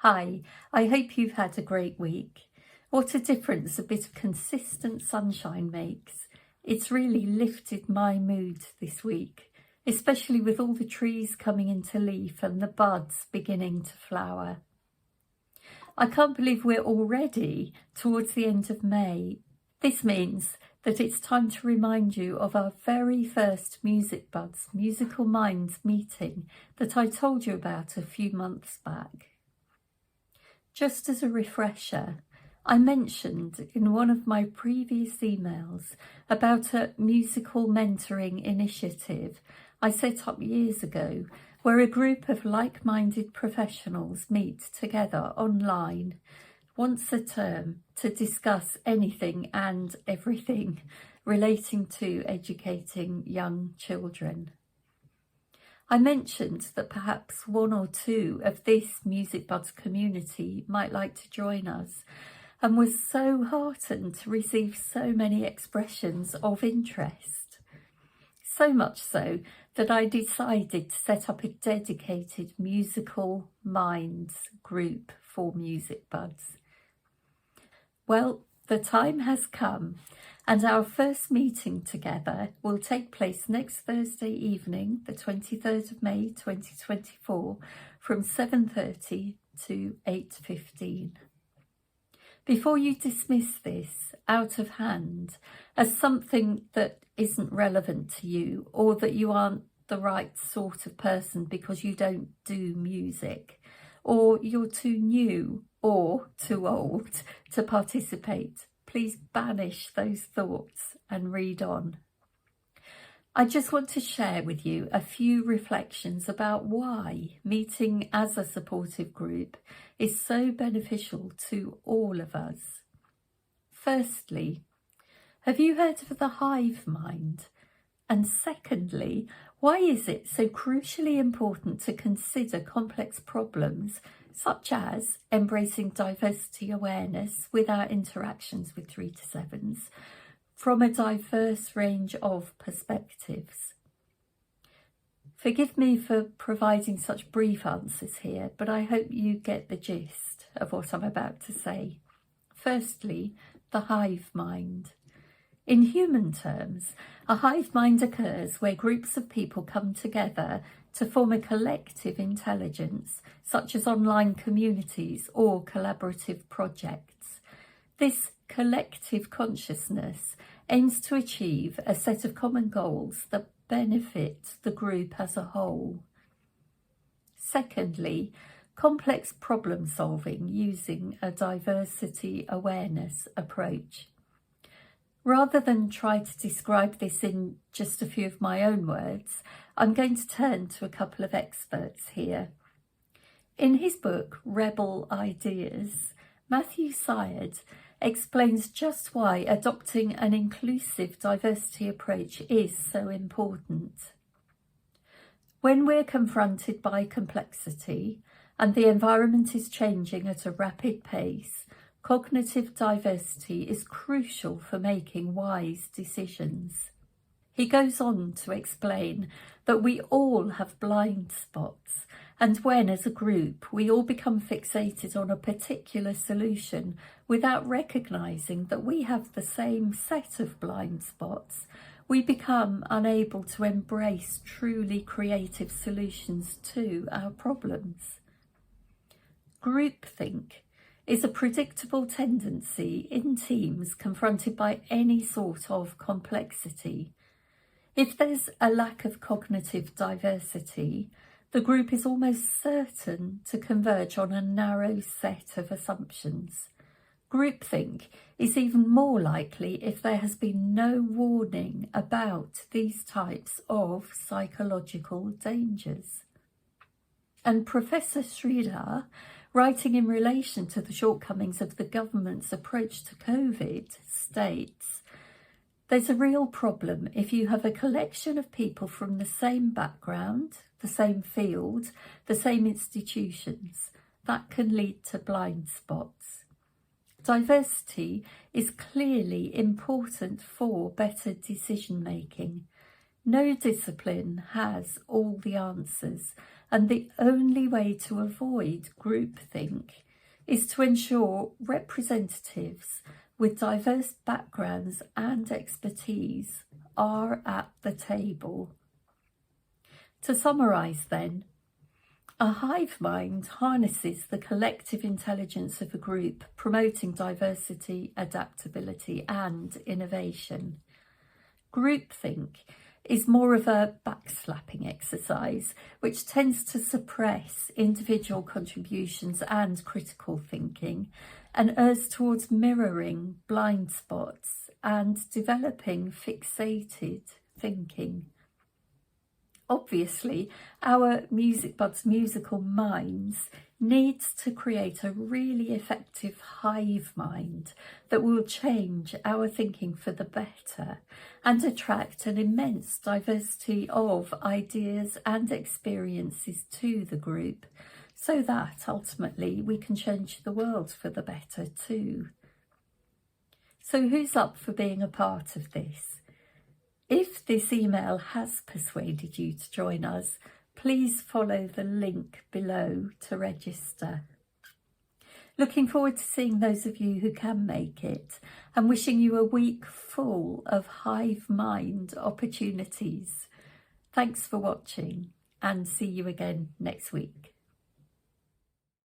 Hi, I hope you've had a great week. What a difference a bit of consistent sunshine makes. It's really lifted my mood this week, especially with all the trees coming into leaf and the buds beginning to flower. I can't believe we're already towards the end of May. This means that it's time to remind you of our very first Musicbuds Musical Minds meeting that I told you about a few months back. Just as a refresher, I mentioned in one of my previous emails about a musical mentoring initiative I set up years ago, where a group of like-minded professionals meet together online once a term to discuss anything and everything relating to educating young children. I mentioned that perhaps one or two of this Musicbuds community might like to join us, and was so heartened to receive so many expressions of interest. So much so that I decided to set up a dedicated Musical Minds group for Musicbuds. Well, the time has come, and our first meeting together will take place next Thursday evening, the 23rd of May 2024, from 7:30 to 8:15. Before you dismiss this out of hand as something that isn't relevant to you, or that you aren't the right sort of person because you don't do music, or you're too new or too old to participate, please banish those thoughts and read on. I just want to share with you a few reflections about why meeting as a supportive group is so beneficial to all of us. Firstly, have you heard of the hive mind? And secondly, why is it so crucially important to consider complex problems such as embracing diversity awareness with our interactions with 3 to 7s from a diverse range of perspectives? Forgive me for providing such brief answers here, but I hope you get the gist of what I'm about to say. Firstly, the hive mind. In human terms, a hive mind occurs where groups of people come together to form a collective intelligence, such as online communities or collaborative projects. This collective consciousness aims to achieve a set of common goals that benefit the group as a whole. Secondly, complex problem solving using a diversity awareness approach. Rather than try to describe this in just a few of my own words, I'm going to turn to a couple of experts here. In his book, Rebel Ideas, Matthew Syed explains just why adopting an inclusive diversity approach is so important. When we're confronted by complexity and the environment is changing at a rapid pace, cognitive diversity is crucial for making wise decisions. He goes on to explain that we all have blind spots, and when, as a group, we all become fixated on a particular solution without recognising that we have the same set of blind spots, we become unable to embrace truly creative solutions to our problems. Groupthink is a predictable tendency in teams confronted by any sort of complexity. If there's a lack of cognitive diversity, the group is almost certain to converge on a narrow set of assumptions. Groupthink is even more likely if there has been no warning about these types of psychological dangers. And Professor Sridhar, writing in relation to the shortcomings of the government's approach to COVID, states, "There's a real problem if you have a collection of people from the same background, the same field, the same institutions. That can lead to blind spots." Diversity is clearly important for better decision making. No discipline has all the answers, and the only way to avoid groupthink is to ensure representatives with diverse backgrounds and expertise are at the table. To summarise then, a hive mind harnesses the collective intelligence of a group, promoting diversity, adaptability and innovation. Groupthink is more of a backslapping exercise, which tends to suppress individual contributions and critical thinking, and errs towards mirroring blind spots and developing fixated thinking. Obviously, our Musicbuds Musical Minds needs to create a really effective hive mind that will change our thinking for the better and attract an immense diversity of ideas and experiences to the group, so that ultimately we can change the world for the better too. So who's up for being a part of this? If this email has persuaded you to join us, please follow the link below to register. Looking forward to seeing those of you who can make it, and wishing you a week full of hive mind opportunities. Thanks for watching, and see you again next week.